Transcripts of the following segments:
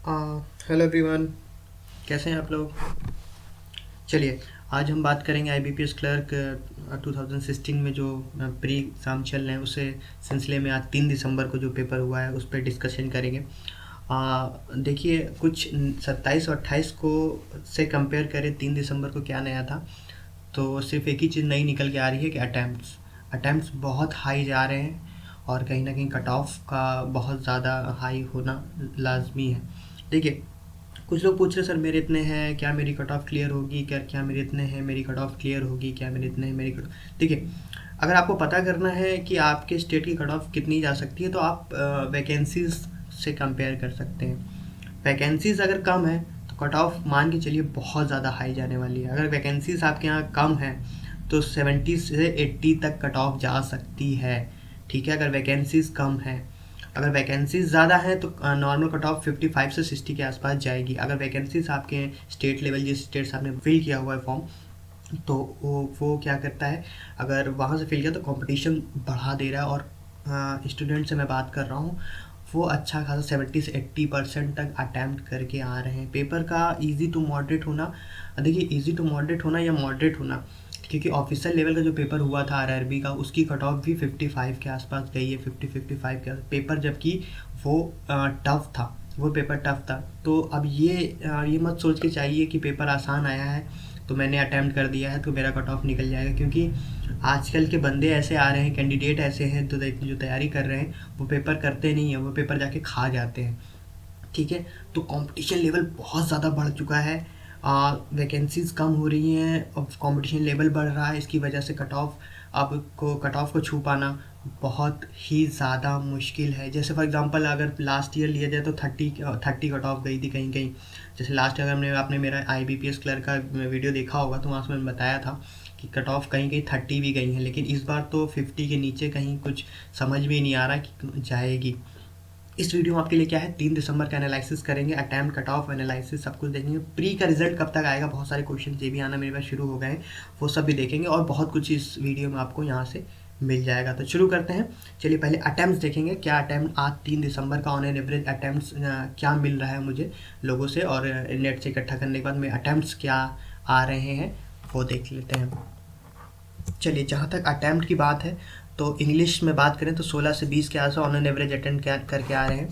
Hello everyone, कैसे हैं आप लोग। चलिए, आज हम बात करेंगे आईबीपीएस क्लर्क 2016 में जो प्री एग्ज़ाम चल रहे हैं उससे सिलसिले में आज 3 दिसंबर को जो पेपर हुआ है उस पर डिस्कशन करेंगे। देखिए, कुछ 27 और 28 को से कंपेयर करें 3 दिसंबर को क्या नया था, तो सिर्फ एक ही चीज़ नई निकल के आ रही है कि अटैम्प्ट्स बहुत हाई जा रहे हैं और कहीं ना कहीं कट ऑफ का बहुत ज़्यादा हाई होना लाजमी है। देखिए, कुछ लोग पूछ रहे सर मेरे इतने हैं, क्या मेरी कट ऑफ क्लियर होगी, क्या क्या मेरे इतने हैं मेरी कट ऑफ क्लियर होगी, क्या मेरे इतने हैं मेरी कट ऑफ। देखिए, अगर आपको पता करना है कि आपके स्टेट की कट ऑफ कितनी जा सकती है तो आप वैकेंसीज से कंपेयर कर सकते हैं। वैकेंसीज अगर कम है तो कट ऑफ मान के चलिए बहुत ज़्यादा हाई जाने वाली है। अगर वैकेंसीज आपके यहाँ कम है तो 70 से 80 तक कट ऑफ जा सकती है। ठीक है, अगर वैकेंसीज कम है। अगर वैकेंसीज ज़्यादा है तो नॉर्मल कट ऑफ 55 से 60 के आसपास जाएगी। अगर वैकेंसीज आपके स्टेट लेवल, जिस स्टेट से आपने फिल किया हुआ है फॉर्म, तो वो क्या करता है, अगर वहाँ से फिल किया तो कंपटीशन बढ़ा दे रहा है। और स्टूडेंट से मैं बात कर रहा हूँ, वो अच्छा खासा 70 से 80% तक अटैम्प्ट करके आ रहे हैं। पेपर का ईजी टू मॉडरेट होना, देखिए ईजी टू मॉडरेट होना या मॉडरेट होना, क्योंकि ऑफिशियल लेवल का जो पेपर हुआ था आरआरबी का, उसकी कट ऑफ भी 55 के आसपास गई है, 50-55 के पेपर, जबकि वो टफ था, वो पेपर टफ था। तो अब ये मत सोच के चाहिए कि पेपर आसान आया है तो मैंने अटैम्प्ट कर दिया है तो मेरा कट ऑफ निकल जाएगा, क्योंकि आजकल के बंदे ऐसे आ रहे हैं, कैंडिडेट ऐसे हैं तो जो तैयारी कर रहे हैं वो पेपर करते नहीं हैं, वो पेपर जाके खा जाते हैं। ठीक है, तो कंपटीशन लेवल बहुत ज़्यादा बढ़ चुका है। वैकेंसीज कम हो रही हैं, अब कंपटीशन लेवल बढ़ रहा है, इसकी वजह से कट ऑफ को छू पाना बहुत ही ज़्यादा मुश्किल है। जैसे फॉर एग्जांपल अगर लास्ट ईयर लिया जाए तो 30 कट ऑफ गई थी कहीं कहीं। जैसे लास्ट ईयर अगर आपने मेरा आईबीपीएस क्लर्क का वीडियो देखा होगा तो वहाँ से मैंने बताया था कि कट ऑफ कहीं कहीं 30 भी गई हैं, लेकिन इस बार तो 50 के नीचे कहीं कुछ समझ में नहीं आ रहा कि जाएगी। इस वीडियो में आपके लिए क्या है, 3 दिसंबर का एनालिसिस करेंगे, अटैम्प्ट कट ऑफ एनालिसिस सब कुछ देखेंगे। प्री का रिजल्ट कब तक आएगा, बहुत सारे क्वेश्चन ये भी आना मेरे पास शुरू हो गए हैं, वो सब भी देखेंगे और बहुत कुछ इस वीडियो में आपको यहाँ से मिल जाएगा। तो शुरू करते हैं। चलिए, पहले अटैम्प्ट्स देखेंगे, क्या अटैम्प्ट आज 3 दिसंबर का ऑन एन एवरेज अटैम्प्ट्स क्या मिल रहा है मुझे लोगों से, और नेट से इकट्ठा करने के बाद में अटैम्प्ट्स क्या आ रहे हैं वो देख लेते हैं। चलिए, जहाँ तक अटैम्प्ट की बात है तो इंग्लिश में बात करें तो 16 से 20 के आसपास ऑन एन एवरेज अटेंड करके आ रहे हैं,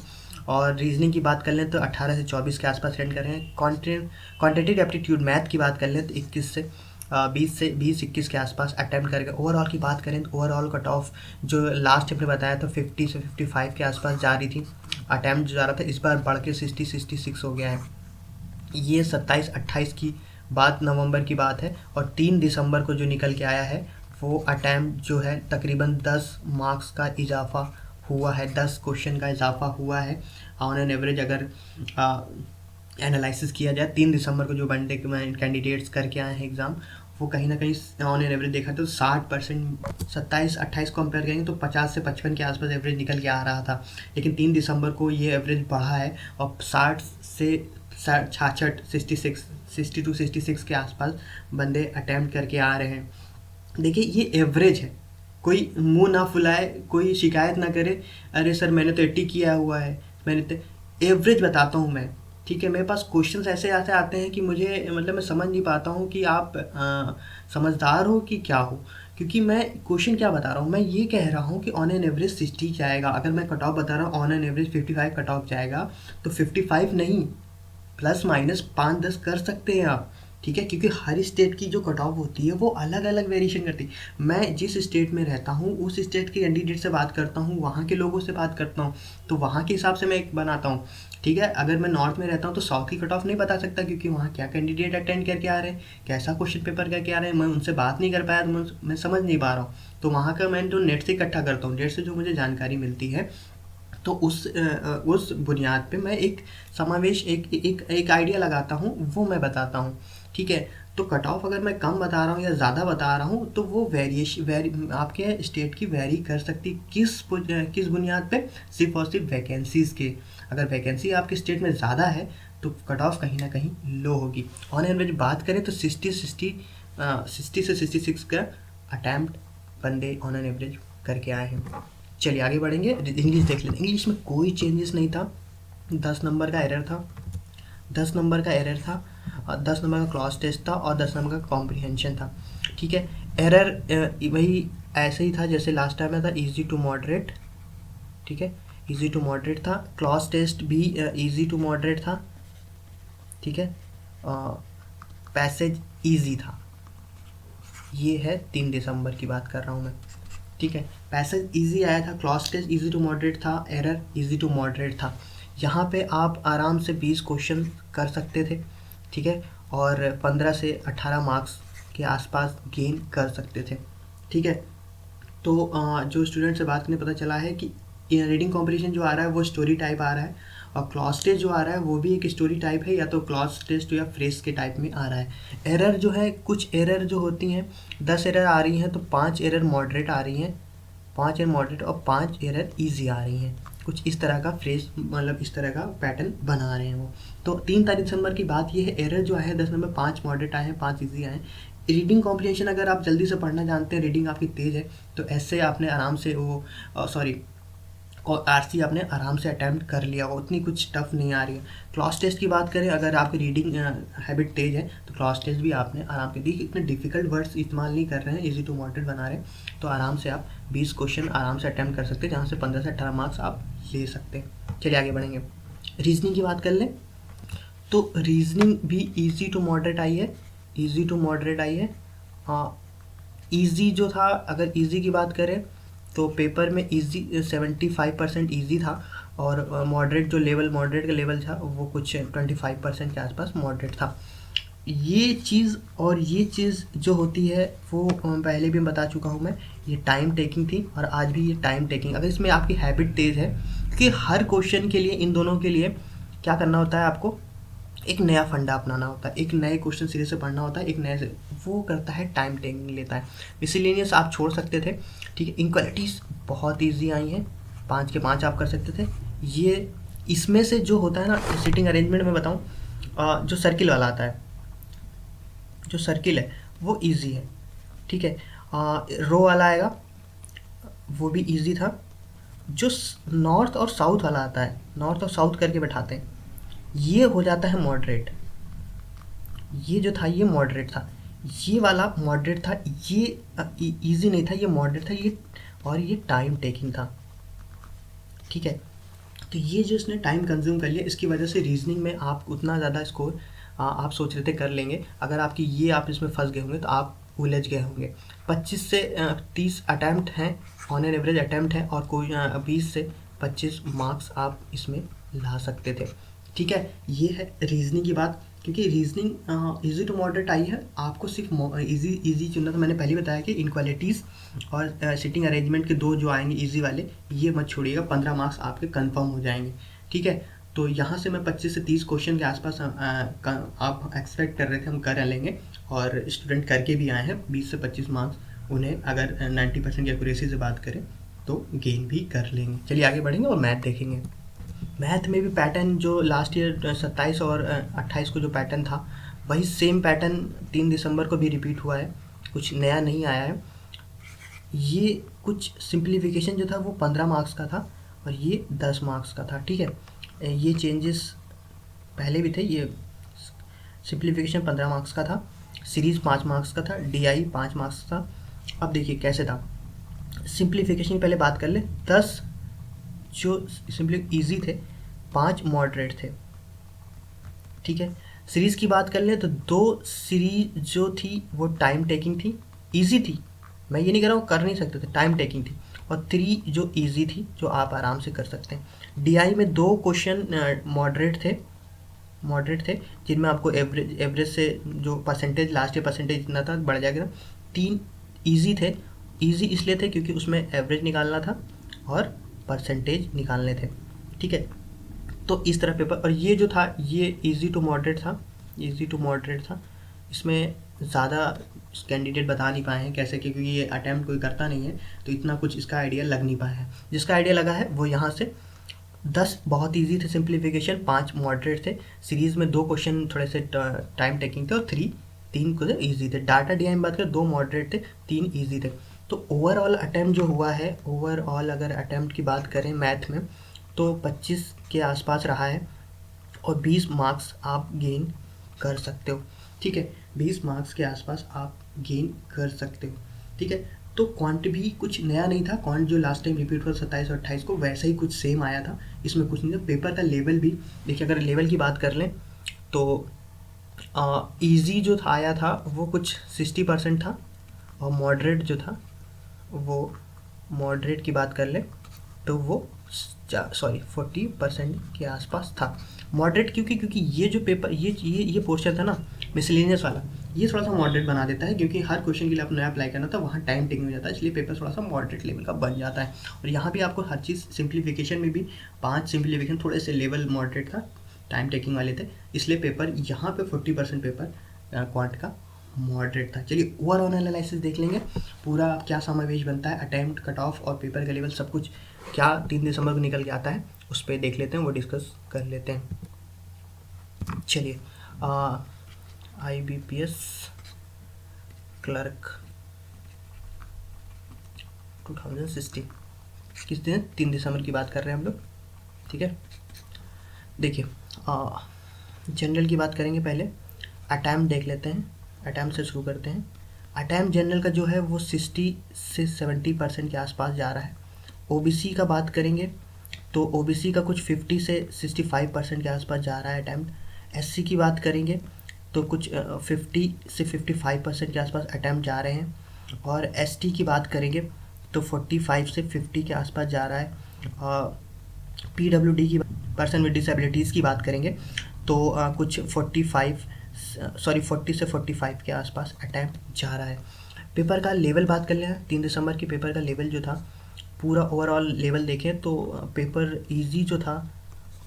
और रीजनिंग की बात कर लें तो 18 से 24 के आसपास अटेंड कर रहे हैं। क्वांटिटेटिव एप्टीट्यूड मैथ की बात कर लें तो 20 21 के आसपास अटेम्प्ट करके। ओवरऑल की बात करें तो ओवरऑल कट ऑफ जो लास्ट हमने बताया था 50 से 55 के आसपास जा रही थी, अटैम्प्ट जो जा रहा था, इस बार बढ़ के 60-66 हो गया है। ये 27-28 की बात, नवंबर की बात है, और 3 दिसंबर को जो निकल के आया है वो अटैम्प्ट जो है तकरीबन 10 मार्क्स का इजाफा हुआ है, 10 क्वेश्चन का इजाफा हुआ है ऑन एन एवरेज। अगर एनालिसिस किया जाए 3 दिसंबर को जो बंदे कैंडिडेट्स करके आए हैं एग्ज़ाम, वो कहीं ना कहीं ऑन एन एवरेज देखा तो 60%, 27-28 को कंपेयर करेंगे तो 50 से 55 के आसपास एवरेज निकल के आ रहा था, लेकिन 3 दिसंबर को ये एवरेज बढ़ा है और 60 से 66, 62-66 के आसपास बंदे अटैम्प्ट करके आ रहे हैं। देखिए, ये एवरेज है, कोई मुंह ना फुलाए, कोई शिकायत ना करे, अरे सर मैंने तो 80 किया हुआ है, मैंने तो एवरेज बताता हूँ मैं। ठीक है, मेरे पास क्वेश्चंस ऐसे ऐसे आते हैं कि मुझे मतलब मैं समझ नहीं पाता हूँ कि आप समझदार हो कि क्या हो, क्योंकि मैं क्वेश्चन क्या बता रहा हूँ, मैं ये कह रहा हूँ कि ऑन एन एवरेज 60 जाएगा। अगर मैं कट ऑफ बता रहा हूँ on an average 55 cut off जाएगा, तो 55 नहीं, प्लस माइनस 5-10 कर सकते हैं आप। ठीक है, क्योंकि हर स्टेट की जो कट ऑफ होती है वो अलग अलग वेरिएशन करती है। मैं जिस स्टेट में रहता हूँ उस स्टेट के कैंडिडेट से बात करता हूँ, वहाँ के लोगों से बात करता हूँ, तो वहाँ के हिसाब से मैं एक बनाता हूँ। ठीक है, अगर मैं नॉर्थ में रहता हूँ तो साउथ की कट ऑफ नहीं बता सकता, क्योंकि वहाँ क्या कैंडिडेट अटेंड करके आ रहे हैं, कैसा क्वेश्चन पेपर करके आ रहे हैं, मैं उनसे बात नहीं कर पाया तो मैं समझ नहीं पा रहा हूँ। तो वहाँ का मैं जो नेट से इकट्ठा करता हूँ, नेट से जो मुझे जानकारी मिलती है, तो उस बुनियाद पे मैं एक समावेश एक आइडिया लगाता हूँ, वो मैं बताता हूँ। ठीक है, तो कट ऑफ अगर मैं कम बता रहा हूँ या ज़्यादा बता रहा हूँ तो वो आपके स्टेट की वेरी कर सकती, किस बुनियाद पे, सिर्फ और सिर्फ वैकेंसीज़ के। अगर वैकेंसी आपके स्टेट में ज़्यादा है तो कट ऑफ कहीं ना कहीं लो होगी। ऑन एवरेज बात करें तो 60 से 66 का अटैम्प्ट बंदे ऑन एन एवरेज करके आए हैं। चलिए आगे बढ़ेंगे, इंग्लिश देख लेते हैं। इंग्लिश में कोई चेंजेस नहीं था, 10 नंबर का एरर था, 10 नंबर का एरर था, 10 नंबर का क्रॉस टेस्ट था और 10 नंबर का कॉम्प्रिहेंशन था। ठीक है, एरर वही ऐसे ही था जैसे लास्ट टाइम में था, इजी टू मॉडरेट। ठीक है, इजी टू मॉडरेट था। क्रॉस टेस्ट भी इजी टू मॉडरेट था। ठीक है, पैसेज इजी था। ये है 3 दिसंबर की बात कर रहा हूँ मैं। ठीक है, पैसेज इजी आया था, cross test easy to moderate था, एरर इजी टू मॉडरेट था। यहाँ पे आप आराम से 20 क्वेश्चन कर सकते थे। ठीक है, और 15 से 18 मार्क्स के आसपास गेन कर सकते थे। ठीक है, तो जो स्टूडेंट से बात करने पता चला है कि रीडिंग कॉम्पिटिशन जो आ रहा है वो स्टोरी टाइप आ रहा है, और क्लॉज टेस्ट जो आ रहा है वो भी एक स्टोरी टाइप है, या तो क्लॉज टेस्ट या फ्रेज के टाइप में आ रहा है। एरर जो है, कुछ एरर जो होती हैं, 10 एरर आ रही हैं तो 5 एरर मॉडरेट आ रही हैं, 5 एरर मॉडरेट और 5 एरर ईजी आ रही हैं। कुछ इस तरह का फ्रेज, मतलब इस तरह का पैटर्न बना रहे हैं वो। तो 3 तारीख दिसंबर की बात ये है, एरर जो है 10 नंबर 5 मॉडरेट आए हैं, 5 ईजी आए हैं। रीडिंग कॉम्प्रिहेंशन अगर आप जल्दी से पढ़ना जानते हैं, रीडिंग आपकी तेज़ है, तो ऐसे आपने आराम से वो और आरसी आपने आराम से अटैम्प्ट कर लिया, उतनी कुछ टफ नहीं आ रही है। क्लॉज टेस्ट की बात करें, अगर आपकी रीडिंग हैबिट तेज है तो क्लॉज टेस्ट भी आपने आराम से दी। इतने डिफिकल्ट वर्ड्स इस्तेमाल नहीं कर रहे हैं, इजी टू मॉडरेट बना रहे हैं, तो आराम से आप 20 क्वेश्चन आराम से अटैम्प्ट कर सकते हैं, जहाँ से 15 से 18 मार्क्स आप ले सकते हैं। चलिए आगे बढ़ेंगे। रीजनिंग की बात कर लें तो रीजनिंग भी ईजी टू मॉडरेट आई है, ईजी टू मॉडरेट आई है। ईजी जो था, अगर ईजी की बात करें तो पेपर में ईजी 75% ईजी था, और मॉडरेट जो लेवल, मॉडरेट का लेवल था वो कुछ 25% के आसपास मॉडरेट था। ये चीज़ और ये चीज़ जो होती है वो पहले भी बता चुका हूँ मैं, ये टाइम टेकिंग थी और आज भी ये टाइम टेकिंग। अगर इसमें आपकी हैबिट तेज़ है कि हर क्वेश्चन के लिए, इन दोनों के लिए क्या करना होता है, आपको एक नया फंडा अपनाना होता है, एक नए क्वेश्चन सीरीज से पढ़ना होता है, एक नए से वो करता है, टाइम टेकिंग लेता है। मिसलेनियस आप छोड़ सकते थे। ठीक है, इनक्वालिटीज़ बहुत इजी आई हैं, 5 के 5 आप कर सकते थे। ये इसमें से जो होता है ना, सिटिंग अरेंजमेंट में बताऊँ, जो सर्किल वाला आता है, जो सर्किल है वो इजी है। ठीक है, रो वाला आएगा वो भी इजी था। जो नॉर्थ और साउथ वाला आता है, नॉर्थ और साउथ करके बैठाते हैं, ये हो जाता है मॉडरेट। ये जो था ये मॉडरेट था, ये वाला मॉडरेट था, ये इजी नहीं था, ये मॉडरेट था, ये और ये टाइम टेकिंग था। ठीक है, तो ये जो इसने टाइम कंज्यूम कर लिया, इसकी वजह से रीजनिंग में आप उतना ज़्यादा स्कोर आप सोच रहे थे कर लेंगे, अगर आपकी ये आप इसमें फंस गए होंगे तो आप उलझ गए होंगे। 25 से 30 अटैम्प्ट हैं, ऑन एन एवरेज अटैम्प्ट है, और कोई 20 से 25 मार्क्स आप इसमें ला सकते थे। ठीक है, ये है रीजनिंग की बात। क्योंकि रीजनिंग इजी टू मॉडरेट आई है, आपको सिर्फ इजी चुनना था। मैंने पहले बताया कि इनक्वालिटीज़ और सिटिंग अरेंजमेंट के 2 जो आएंगे इजी वाले, ये मत छोड़िएगा, 15 मार्क्स आपके कंफर्म हो जाएंगे। ठीक है, तो यहाँ से मैं 25 से 30 क्वेश्चन के आसपास आप एक्सपेक्ट कर रहे थे, हम कर लेंगे, और स्टूडेंट करके भी आए हैं। 20 से 25 मार्क्स उन्हें अगर 90% की एक्यूरेसी से बात करें तो गेन भी कर लेंगे। चलिए आगे बढ़ेंगे और मैथ देखेंगे। मैथ में भी पैटर्न जो लास्ट ईयर 27 और 28 को जो पैटर्न था, वही सेम पैटर्न 3 दिसंबर को भी रिपीट हुआ है, कुछ नया नहीं आया है। ये कुछ सिंप्लीफिकेशन जो था वो 15 मार्क्स का था, और ये 10 मार्क्स का था। ठीक है, ये चेंजेस पहले भी थे। ये सिंप्लीफिकेशन 15 मार्क्स का था, सीरीज़ 5 मार्क्स का था, डीआई 5 मार्क्स था। अब देखिए कैसे था, सिंप्लीफिकेशन की पहले बात कर ले। 10 जो सिंपली इजी थे, 5 मॉडरेट थे। ठीक है, सीरीज़ की बात कर ले तो 2 सीरीज जो थी वो टाइम टेकिंग थी, इजी थी, मैं ये नहीं कह रहा हूँ कर नहीं सकते थे, टाइम टेकिंग थी, और 3 जो इजी थी, जो आप आराम से कर सकते हैं। डीआई में 2 क्वेश्चन मॉडरेट थे, जिनमें आपको एवरेज से जो परसेंटेज, लास्ट ईयर परसेंटेज इतना था बढ़ जाएगा। 3 इजी थे, इजी इसलिए थे क्योंकि उसमें एवरेज निकालना था और परसेंटेज निकालने थे। ठीक है, तो इस तरह पेपर, और ये जो था ये इजी टू मॉडरेट था, इजी टू मॉडरेट था। इसमें ज़्यादा कैंडिडेट बता नहीं पाए हैं कैसे, क्योंकि ये अटैम्प्ट कोई करता नहीं है, तो इतना कुछ इसका आइडिया लग नहीं पाया है। जिसका आइडिया लगा है वो यहाँ से 10 बहुत इजी थे सिंप्लीफिकेशन, 5 मॉडरेट थे, सीरीज़ में 2 क्वेश्चन थोड़े से टाइम टेकिंग थे, और 3 को ईजी थे। डाटा डीआई में बात करें 2 मॉडरेट थे, 3 ईजी थे। तो ओवरऑल अटैम्प्ट जो हुआ है, ओवरऑल अगर अटैम्प्ट की बात करें मैथ में, तो 25 के आसपास रहा है, और 20 मार्क्स आप गेन कर सकते हो। ठीक है, 20 मार्क्स के आसपास आप गेन कर सकते हो। ठीक है, तो क्वांट भी कुछ नया नहीं था, क्वांट जो लास्ट टाइम रिपीट हुआ 27 और 28 को वैसा ही कुछ सेम आया था, इसमें कुछ नहीं था। पेपर का लेवल भी देखिए, अगर लेवल की बात कर लें तो इजी जो था आया था वो कुछ 60% था, और मॉडरेट जो था वो, मॉडरेट की बात कर लें तो वो 40% के आसपास था। मॉडरेट क्योंकि ये जो पेपर ये पोर्शन था ना मिसलेनियस वाला, ये थोड़ा सा मॉडरेट बना देता है, क्योंकि हर क्वेश्चन के लिए आप नया अप्लाई करना था, वहाँ टाइम टेकिंग हो जाता है, इसलिए पेपर थोड़ा सा मॉडरेट लेवल का बन जाता है। और यहाँ भी आपको हर चीज़ सिंप्लीफिकेशन में भी 5 सिंप्लीफिकेशन थोड़े से लेवल मॉडरेट था, टाइम टेकिंग वाले थे, इसलिए पेपर यहाँ पे 40% पेपर क्वांट का मॉडरेट था। चलिए ओवरऑल एनालिसिस देख लेंगे, पूरा क्या समावेश बनता है, अटेम्प्ट, कट ऑफ और पेपर का लेवल सब कुछ क्या 3 दिसंबर को निकल के आता है, उस पर देख लेते हैं, वो डिस्कस कर लेते हैं। चलिए IBPS क्लर्क 2016 किस दिन, 3 दिसंबर की बात कर रहे हैं हम लोग। ठीक है, देखिए जनरल की बात करेंगे, पहले अटैम्प्ट देख लेते हैं, अटैम्प्ट से शुरू करते हैं। अटैम्प्ट जनरल का जो है वो 60 से 70% के आसपास जा रहा है। OBC का बात करेंगे तो OBC का कुछ 50 से 65% के आसपास जा रहा है अटैम्प्ट। SC की बात करेंगे तो कुछ 50 से 55% के आसपास अटैम्प्ट जा रहे हैं। और ST की बात करेंगे तो 45 से 50 के आसपास जा रहा है। PWD की, पर्सन विद डिसेबिलिटीज़ की बात करेंगे तो कुछ 40 से 45 के आसपास अटैम्प्ट जा रहा है। पेपर का लेवल बात कर लें, 3 दिसंबर की पेपर का लेवल जो था, पूरा ओवरऑल लेवल देखें तो पेपर इजी जो था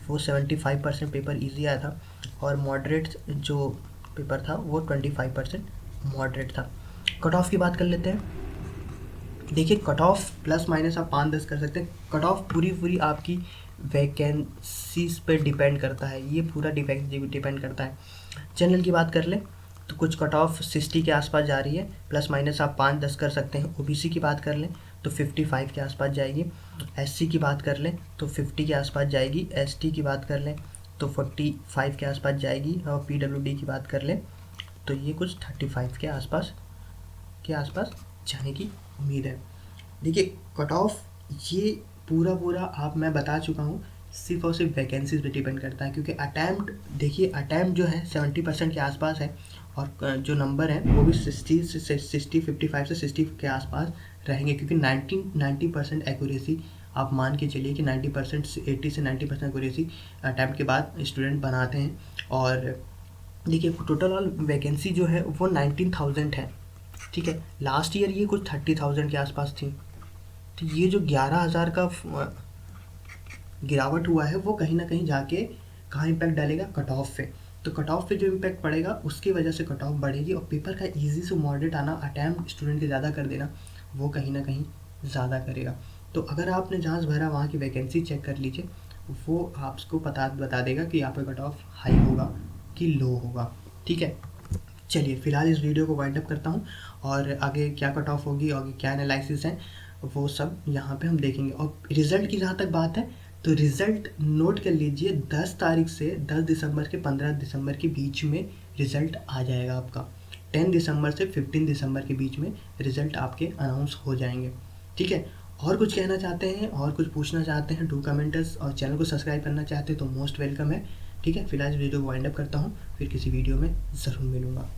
वो 75% पेपर इजी आया था, और मॉडरेट जो पेपर था वो 25% मॉडरेट था। कट ऑफ की बात कर लेते हैं। देखिए कट ऑफ प्लस माइनस आप 5-10 कर सकते हैं, कट ऑफ पूरी आपकी वैकेंसीज पे डिपेंड करता है, ये पूरा डिपेंड करता है। जनरल की बात कर लें तो कुछ कट ऑफ 60 के आसपास जा रही है, प्लस माइनस आप 5-10 कर सकते हैं। OBC की बात कर लें तो 55 के आसपास जाएगी। SC की बात कर लें तो 50 के आसपास जाएगी। ST की बात कर लें तो 45 के आसपास जाएगी। और PWD की बात कर लें तो ये कुछ 35 के आसपास जाने की उम्मीद है। देखिए कट ऑफ ये पूरा आप मैं बता चुका हूँ, सिर्फ और सिर्फ वैकेंसीज पे डिपेंड करता है, क्योंकि अटैम्प्ट देखिए, अटैम्प्ट जो है 70% के आसपास है, और जो नंबर है वो भी 55 से 60 के आसपास रहेंगे, क्योंकि 90% एक्यूरेसी आप मान के चलिए कि 90% 80 से 90% एक्यूरेसी अटैम्प्ट के बाद स्टूडेंट बनाते हैं। और देखिए टोटल ऑल वैकेंसी जो है वो 19,000 है। ठीक है, लास्ट ईयर ये कुछ 30,000 के आसपास थी, तो ये जो 11,000 का गिरावट हुआ है वो कहीं ना कहीं जाके कहाँ इम्पैक्ट डालेगा, कट ऑफ पे। तो कट ऑफ पे जो इम्पैक्ट पड़ेगा उसकी वजह से कट ऑफ बढ़ेगी, और पेपर का इजी से मॉडरेट आना, अटैम्प्ट स्टूडेंट के ज़्यादा कर देना, वो कहीं ना कहीं ज़्यादा करेगा। तो अगर आपने जहाँ भरा वहाँ की वैकेंसी चेक कर लीजिए, वो आपको बता देगा कि यहाँ पे कट ऑफ हाई होगा कि लो होगा। ठीक है, चलिए फिलहाल इस वीडियो को वाइंड अप करता हूँ, और आगे क्या कट ऑफ होगी और क्या एनालिसिस है वो सब यहाँ पे हम देखेंगे। और रिज़ल्ट की जहाँ तक बात है तो रिज़ल्ट नोट कर लीजिए, 10 तारीख से 10 दिसंबर के 15 दिसंबर के बीच में रिज़ल्ट आ जाएगा आपका। 10 दिसंबर से 15 दिसंबर के बीच में रिज़ल्ट आपके अनाउंस हो जाएंगे। ठीक है, और कुछ कहना चाहते हैं और कुछ पूछना चाहते हैं, डू कमेंटर्स, और चैनल को सब्सक्राइब करना चाहते हैं तो मोस्ट वेलकम है। ठीक है, फिलहाल इस वीडियो को वाइंड अप करता हूँ, फिर किसी वीडियो में ज़रूर मिलूँगा।